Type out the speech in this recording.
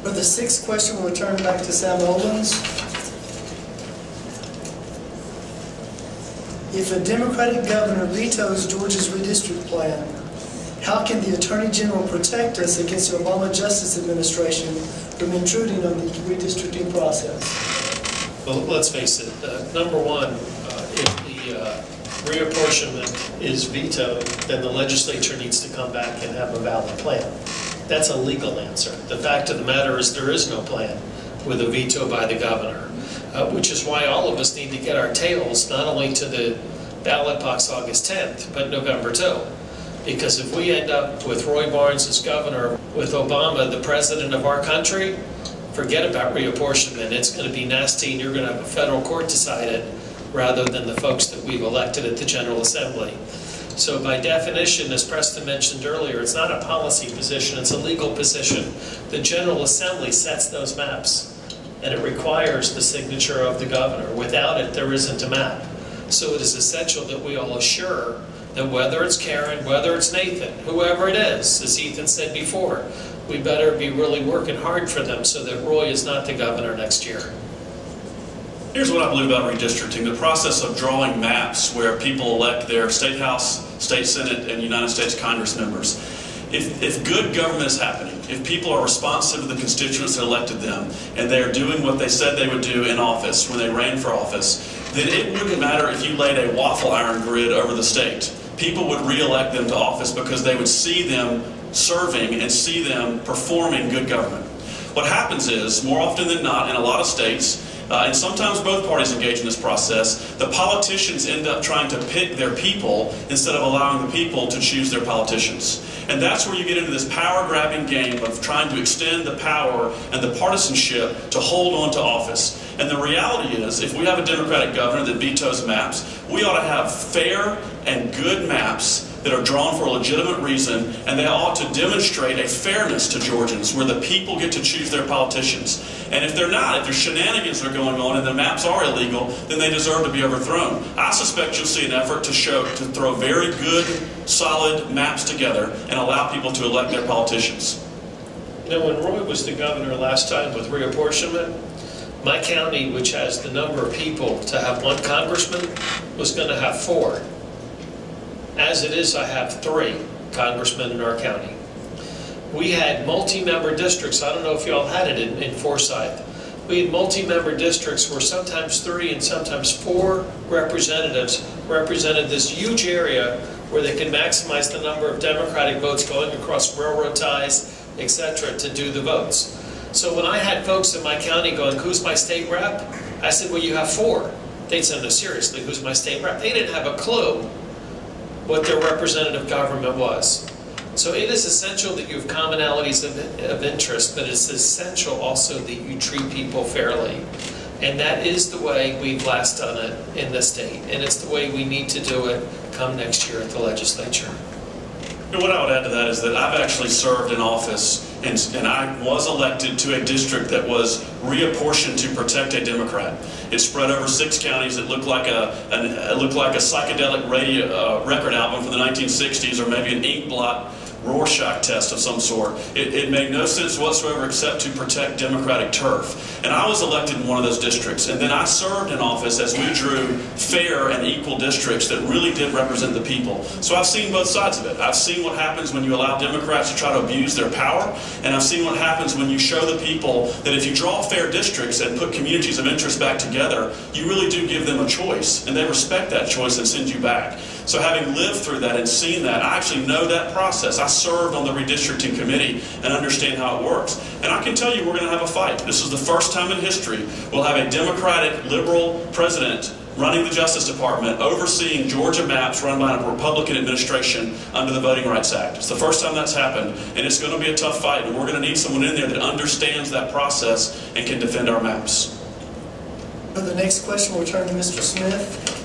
For the sixth question, we'll return back to Sam Owens. If a Democratic governor vetoes Georgia's redistrict plan, how can the Attorney General protect us against the Obama Justice Administration from intruding on the redistricting process? Well, let's face it. Number one, if the reapportionment is vetoed, then the legislature needs to come back and have a valid plan. That's a legal answer. The fact of the matter is there is no plan with a veto by the governor, which is why all of us need to get our tails not only to the ballot box August 10th, but November 2. Because if we end up with Roy Barnes as governor, with Obama the president of our country, forget about reapportionment. It's going to be nasty, and you're going to have a federal court decide it rather than the folks that we've elected at the General Assembly. So by definition, as Preston mentioned earlier, it's not a policy position, it's a legal position. The General Assembly sets those maps, and it requires the signature of the governor. Without it, there isn't a map. So it is essential that we all assure that whether it's Karen, whether it's Nathan, whoever it is, as Ethan said before, we better be really working hard for them so that Roy is not the governor next year. Here's what I believe about redistricting: the process of drawing maps where people elect their state house, state senate, and United States Congress members. If good government is happening, if people are responsive to the constituents that elected them, and they are doing what they said they would do in office when they ran for office, then it wouldn't matter if you laid a waffle iron grid over the state. People would re-elect them to office because they would see them serving and see them performing good government. What happens is, more often than not, in a lot of states, and sometimes both parties engage in this process, the politicians end up trying to pick their people instead of allowing the people to choose their politicians. And that's where you get into this power-grabbing game of trying to extend the power and the partisanship to hold on to office. And the reality is, if we have a Democratic governor that vetoes maps, we ought to have fair and good maps that are drawn for a legitimate reason, and they ought to demonstrate a fairness to Georgians where the people get to choose their politicians. And if they're not, if there's shenanigans that are going on and the maps are illegal, then they deserve to be overthrown. I suspect you'll see an effort to throw very good, solid maps together and allow people to elect their politicians. You know, when Roy was the governor last time with reapportionment, my county, which has the number of people to have one congressman, was going to have 4. As it is, I have 3 congressmen in our county. We had multi-member districts. I don't know if y'all had it in Forsyth. We had multi-member districts where sometimes 3 and sometimes 4 representatives represented this huge area where they could maximize the number of Democratic votes going across railroad ties, etc., to do the votes. So when I had folks in my county going, "Who's my state rep?" I said, "Well, you have 4. They'd say, "No, seriously, who's my state rep?" They didn't have a clue what their representative government was. So it is essential that you have commonalities of interest, but it's essential also that you treat people fairly. And that is the way we've last done it in the state. And it's the way we need to do it come next year at the legislature. And what I would add to that is that I've actually served in office, and I was elected to a district that was reapportioned to protect a Democrat. It spread over 6 counties. It looked like a psychedelic record album from the 1960s, or maybe an ink blot Rorschach test of some sort. It made no sense whatsoever except to protect Democratic turf. And I was elected in one of those districts. And then I served in office as we drew fair and equal districts that really did represent the people. So I've seen both sides of it. I've seen what happens when you allow Democrats to try to abuse their power. And I've seen what happens when you show the people that if you draw fair districts and put communities of interest back together, you really do give them a choice. And they respect that choice and send you back. So having lived through that and seen that, I actually know that process. I served on the redistricting committee and understand how it works. And I can tell you we're going to have a fight. This is the first time in history we'll have a Democratic, liberal president running the Justice Department, overseeing Georgia maps run by a Republican administration under the Voting Rights Act. It's the first time that's happened, and it's going to be a tough fight. And we're going to need someone in there that understands that process and can defend our maps. For the next question, we'll turn to Mr. Smith.